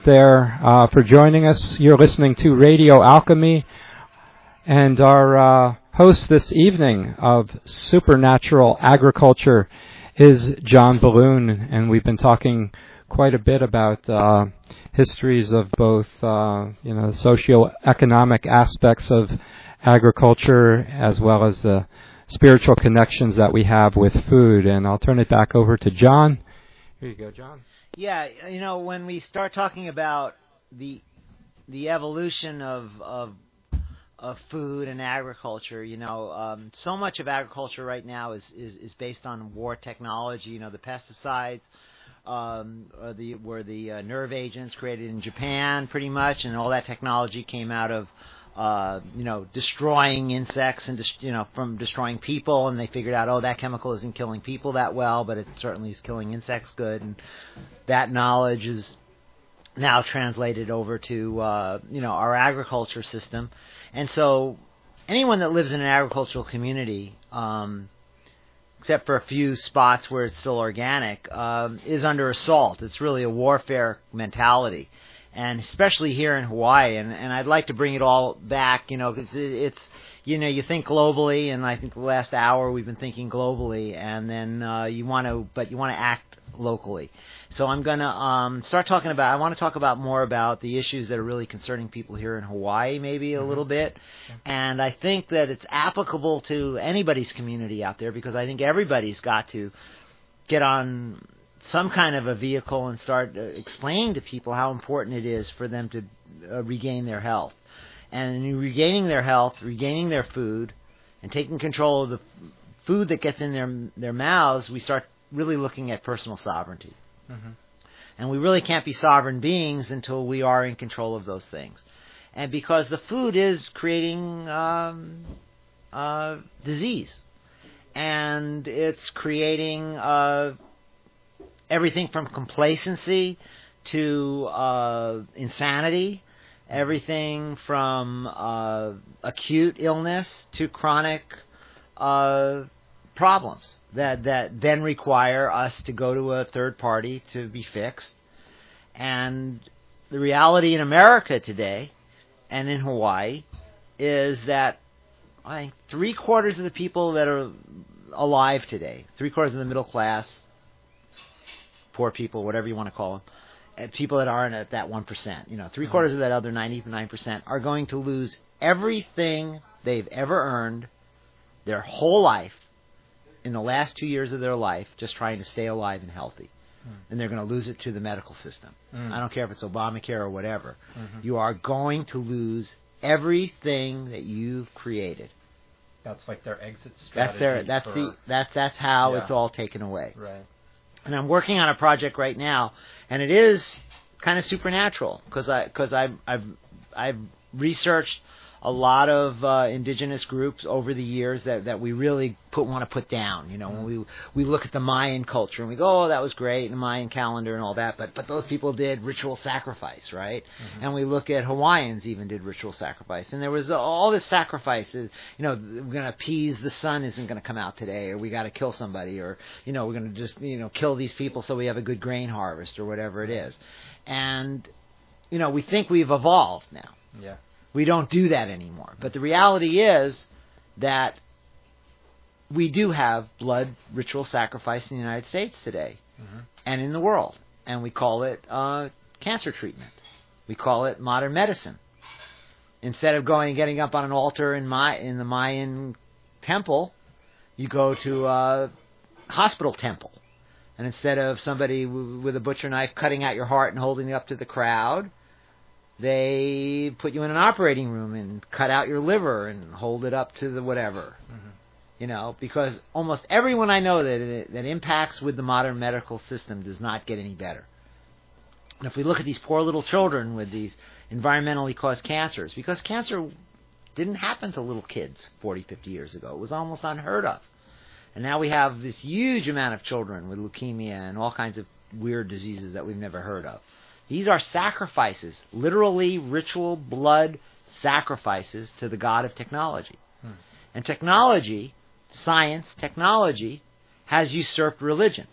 there for joining us. You're listening to Radio Alchemy, and our host this evening of Supernatural Agriculture is John Balloon, and we've been talking quite a bit about histories of both socioeconomic aspects of agriculture as well as the spiritual connections that we have with food. And I'll turn it back over to John. Here you go, John. Yeah, when we start talking about the evolution of food and agriculture, so much of agriculture right now is based on war technology. The pesticides were the nerve agents created in Japan, pretty much, and all that technology came out of destroying insects and from destroying people, and they figured out, that chemical isn't killing people that well, but it certainly is killing insects good, and that knowledge is now translated over to our agriculture system. And so anyone that lives in an agricultural community, except for a few spots where it's still organic, is under assault. It's really a warfare mentality. And especially here in Hawaii, and I'd like to bring it all back, because it's you think globally, and I think the last hour we've been thinking globally, and then you want to act locally. So I'm going to I want to talk about more about the issues that are really concerning people here in Hawaii, maybe a little bit, and I think that it's applicable to anybody's community out there, because I think everybody's got to get on some kind of a vehicle and start explaining to people how important it is for them to regain their health. And in regaining their health, regaining their food, and taking control of the food that gets in their mouths, we start really looking at personal sovereignty. Mm-hmm. And we really can't be sovereign beings until we are in control of those things. And because the food is creating disease. And it's creating everything from complacency to insanity, everything from acute illness to chronic problems that then require us to go to a third party to be fixed. And the reality in America today and in Hawaii is that I think 3/4 of the people that are alive today, 3/4 of the middle class, poor people, whatever you want to call them, and people that aren't at that 1%, 3/4 of that other 99% are going to lose everything they've ever earned their whole life in the last 2 years of their life just trying to stay alive and healthy. And they're going to lose it to the medical system. I don't care if it's Obamacare or whatever. You are going to lose everything that you've created. That's like their exit strategy. That's how it's all taken away. Right. And I'm working on a project right now, and it is kind of supernatural because I've researched a lot of indigenous groups over the years that we really want to put down. When we look at the Mayan culture and we go, that was great, and the Mayan calendar and all that, but those people did ritual sacrifice, right? And we look at Hawaiians even did ritual sacrifice, and there was all this sacrifices. We're going to appease the sun isn't going to come out today, or we got to kill somebody, or we're going to just kill these people so we have a good grain harvest, or whatever it is. And we think we've evolved now. Yeah. We don't do that anymore. But the reality is that we do have blood ritual sacrifice in the United States today and in the world. And we call it cancer treatment. We call it modern medicine. Instead of going and getting up on an altar in the Mayan temple, you go to a hospital temple. And instead of somebody with a butcher knife cutting out your heart and holding it up to the crowd, they put you in an operating room and cut out your liver and hold it up to the whatever. Because almost everyone I know that impacts with the modern medical system does not get any better. And if we look at these poor little children with these environmentally caused cancers, because cancer didn't happen to little kids 40, 50 years ago. It was almost unheard of. And now we have this huge amount of children with leukemia and all kinds of weird diseases that we've never heard of. These are sacrifices, literally ritual blood sacrifices to the god of technology. And technology, science, technology, has usurped religion.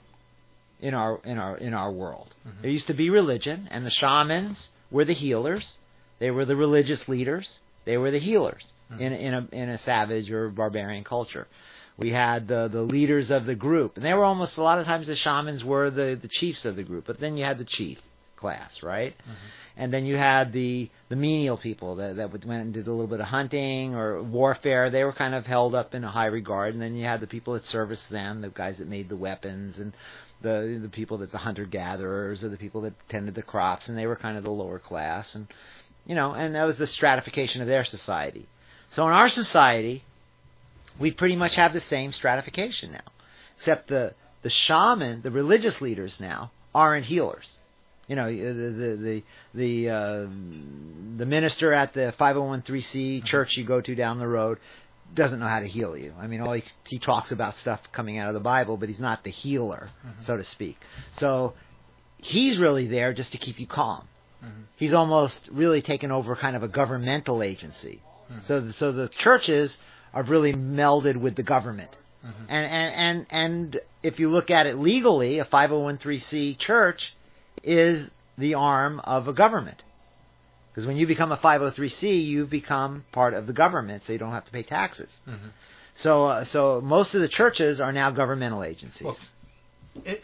in our world. Mm-hmm. There used to be religion, and the shamans were the healers. They were the religious leaders. They were the healers in a savage or barbarian culture. We had the leaders of the group, and they were almost, a lot of times the shamans were the chiefs of the group, but then you had the chief class, right? Mm-hmm. And then you had the menial people that went and did a little bit of hunting or warfare. They were kind of held up in a high regard. And then you had the people that serviced them, the guys that made the weapons, and the people that the hunter-gatherers, or the people that tended the crops, and they were kind of the lower class. And and that was the stratification of their society. So in our society, we pretty much have the same stratification now, except the shaman, the religious leaders now, aren't healers. The minister at the 501(c)(3) church you go to down the road doesn't know how to heal you. I mean, he talks about stuff coming out of the Bible, but he's not the healer, so to speak. So he's really there just to keep you calm. Mm-hmm. He's almost really taken over kind of a governmental agency. Mm-hmm. So the churches are really melded with the government. Mm-hmm. And if you look at it legally, a 501(c) church is the arm of a government. Because when you become a 503(c), you become part of the government, so you don't have to pay taxes. Mm-hmm. So most of the churches are now governmental agencies. Well,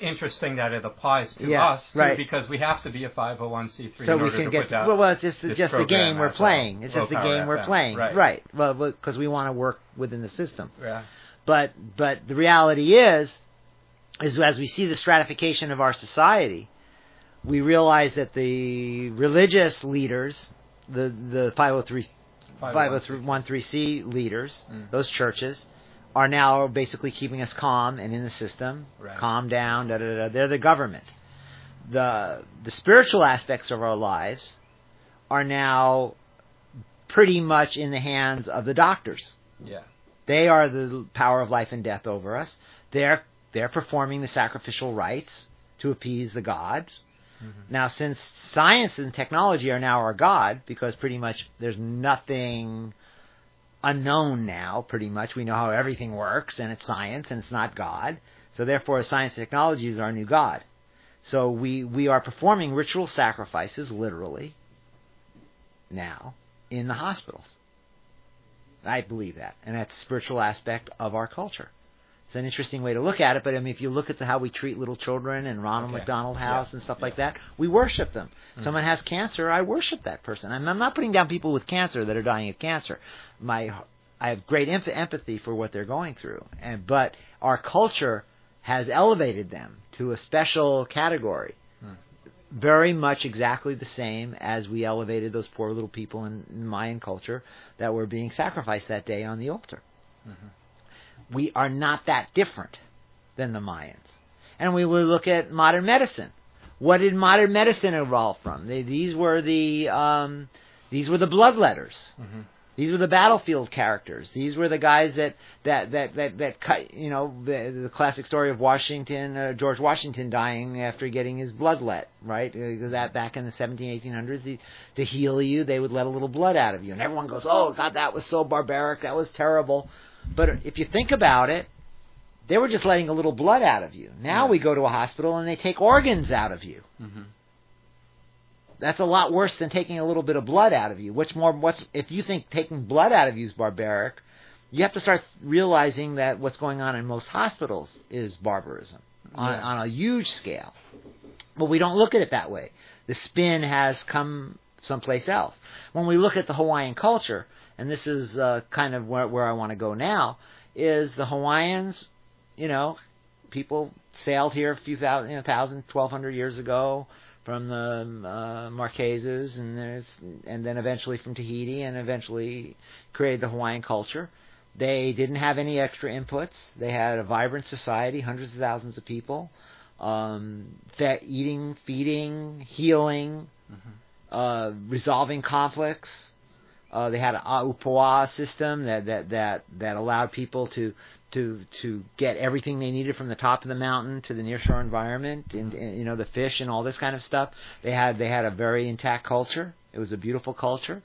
interesting that it applies to us, too, right, because we have to be a 501(c)(3) so in we order can to get, put that. well, it's just the game we're playing. It's just the game we're playing. Right. Well, because we want to work within the system. Yeah. But the reality is as we see the stratification of our society, we realize that the religious leaders, the 501(c) leaders, those churches, are now basically keeping us calm and in the system. Right. Calm down, da-da-da. They're the government. The spiritual aspects of our lives are now pretty much in the hands of the doctors. Yeah. They are the power of life and death over us. They're performing the sacrificial rites to appease the gods. Mm-hmm. Now, since science and technology are now our God, because pretty much there's nothing unknown now, pretty much. We know how everything works, and it's science, and it's not God. So therefore, science and technology is our new God. So we are performing ritual sacrifices, literally, now, in the hospitals. I believe that. And that's a spiritual aspect of our culture. It's an interesting way to look at it, but I mean, if you look at how we treat little children and Ronald McDonald House and stuff like that, we worship them. Mm-hmm. Someone has cancer, I worship that person. I'm not putting down people with cancer that are dying of cancer. I have great empathy for what they're going through, but our culture has elevated them to a special category, very much exactly the same as we elevated those poor little people in Mayan culture that were being sacrificed that day on the altar. Mm-hmm. We are not that different than the Mayans. And we will look at modern medicine. What did modern medicine evolve from? These were the bloodletters. Mm-hmm. These were the battlefield characters. These were the guys that cut, the classic story of George Washington dying after getting his blood let, right? That back in the 1800s, to heal you, they would let a little blood out of you. And everyone goes, oh, God, that was so barbaric, that was terrible. But if you think about it, they were just letting a little blood out of you. Now we go to a hospital and they take organs out of you. Mm-hmm. That's a lot worse than taking a little bit of blood out of you. If you think taking blood out of you is barbaric, you have to start realizing that what's going on in most hospitals is barbarism on a huge scale. But we don't look at it that way. The spin has come someplace else. When we look at the Hawaiian culture, and this is kind of where I want to go now, is the Hawaiians, people sailed here a few thousand, 1,200 years ago from the Marquesas, and then eventually from Tahiti, and eventually created the Hawaiian culture. They didn't have any extra inputs. They had a vibrant society, hundreds of thousands of people, eating, feeding, healing, resolving conflicts. They had an Aupoa system that allowed people to get everything they needed from the top of the mountain to the nearshore environment, and the fish and all this kind of stuff. They had a very intact culture. It was a beautiful culture.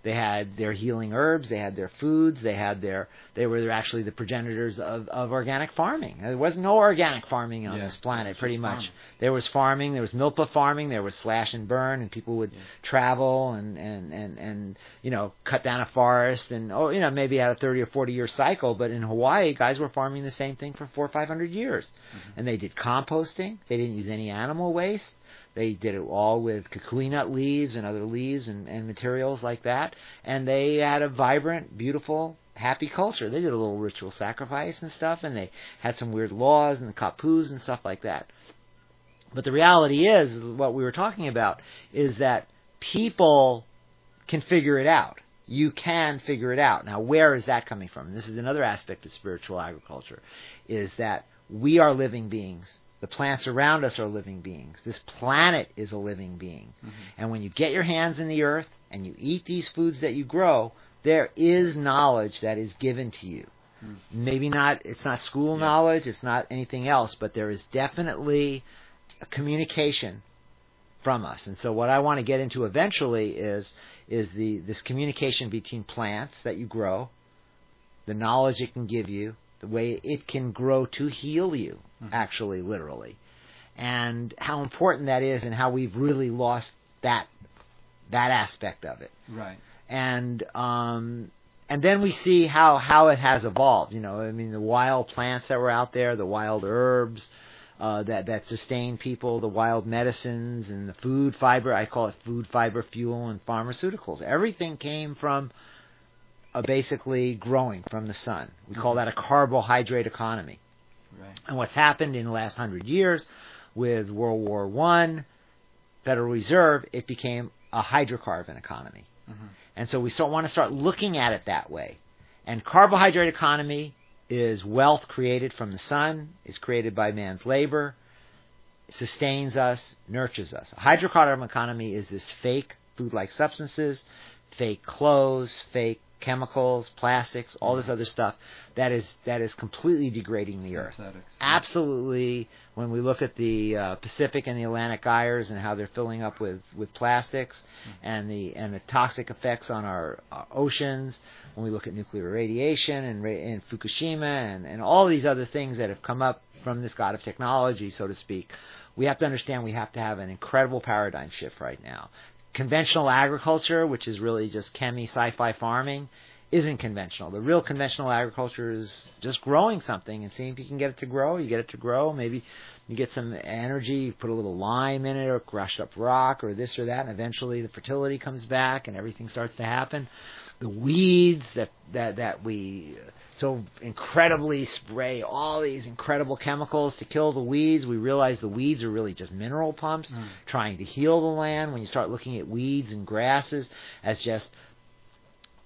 They had their healing herbs. They had their foods. They were actually the progenitors of organic farming. There was no organic farming on this planet, pretty much. Farming. There was farming. There was milpa farming. There was slash and burn, and people would travel and cut down a forest and maybe had a 30 or 40 year cycle. But in Hawaii, guys were farming the same thing for 400 or 500 years, and they did composting. They didn't use any animal waste. They did it all with kukui nut leaves and other leaves and materials like that. And they had a vibrant, beautiful, happy culture. They did a little ritual sacrifice and stuff, and they had some weird laws and the kapus and stuff like that. But the reality is, what we were talking about, is that people can figure it out. You can figure it out. Now, where is that coming from? And this is another aspect of spiritual agriculture, is that we are living beings. The plants around us are living beings. This planet is a living being. And when you get your hands in the earth and you eat these foods that you grow, there is knowledge that is given to you. Maybe not, it's not school knowledge, it's not anything else, but there is definitely a communication from us. And so what I want to get into eventually is this communication between plants that you grow, the knowledge it can give you, the way it can grow to heal you, actually, literally, and how important that is, and how we've really lost that aspect of it. Right. And then we see how it has evolved. The wild plants that were out there, the wild herbs that sustain people, the wild medicines, and the food fiber. I call it food fiber fuel and pharmaceuticals. Everything came from basically growing from the sun. We call that a carbohydrate economy. Right. And what's happened in the last 100 years with World War I, Federal Reserve, it became a hydrocarbon economy. And so we want to start looking at it that way. And carbohydrate economy is wealth created from the sun, is created by man's labor, sustains us, nurtures us. A hydrocarbon economy is this fake food-like substances, fake clothes, fake chemicals, plastics, all this other stuff that is completely degrading the earth. Absolutely. When we look at the Pacific and the Atlantic gyres and how they're filling up with plastics and the toxic effects on our oceans, when we look at nuclear radiation and Fukushima and all these other things that have come up from this god of technology, so to speak, we have to understand we have to have an incredible paradigm shift right now. Conventional agriculture, which is really just sci-fi farming, isn't conventional. The real conventional agriculture is just growing something and seeing if you can get it to grow. You get it to grow. Maybe you get some energy, you put a little lime in it or crushed up rock or this or that, and eventually the fertility comes back and everything starts to happen. The weeds that we so incredibly spray all these incredible chemicals to kill the weeds. We realize the weeds are really just mineral pumps trying to heal the land. When you start looking at weeds and grasses as just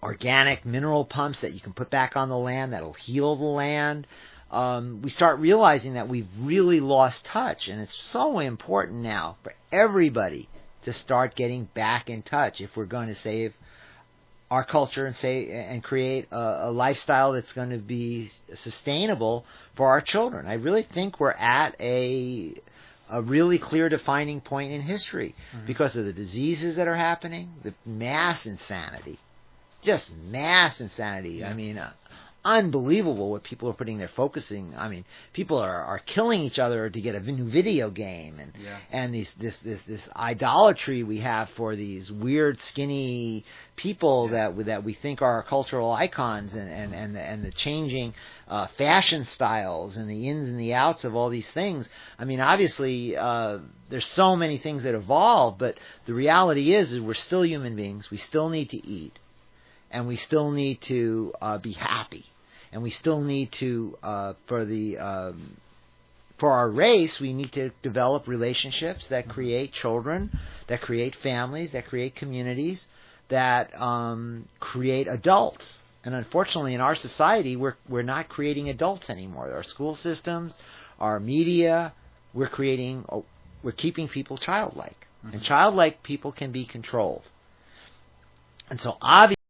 organic mineral pumps that you can put back on the land that'll heal the land, we start realizing that we've really lost touch. And it's so important now for everybody to start getting back in touch if we're going to save our culture and create a lifestyle that's going to be sustainable for our children. I really think we're at a really clear defining point in history because of the diseases that are happening, the mass insanity, just mass insanity. Yeah. I mean, unbelievable what people are putting their focusing. I mean, people are killing each other to get a new video game, and this idolatry we have for these weird skinny people that we think are cultural icons, and the changing fashion styles and the ins and the outs of all these things. I mean, obviously there's so many things that evolve, but the reality is we're still human beings. We still need to eat, and we still need to be happy. And we still need to, for our race, we need to develop relationships that create children, that create families, that create communities, that create adults. And unfortunately, in our society, we're not creating adults anymore. Our school systems, our media, we're keeping people childlike, and childlike people can be controlled. And so, obviously,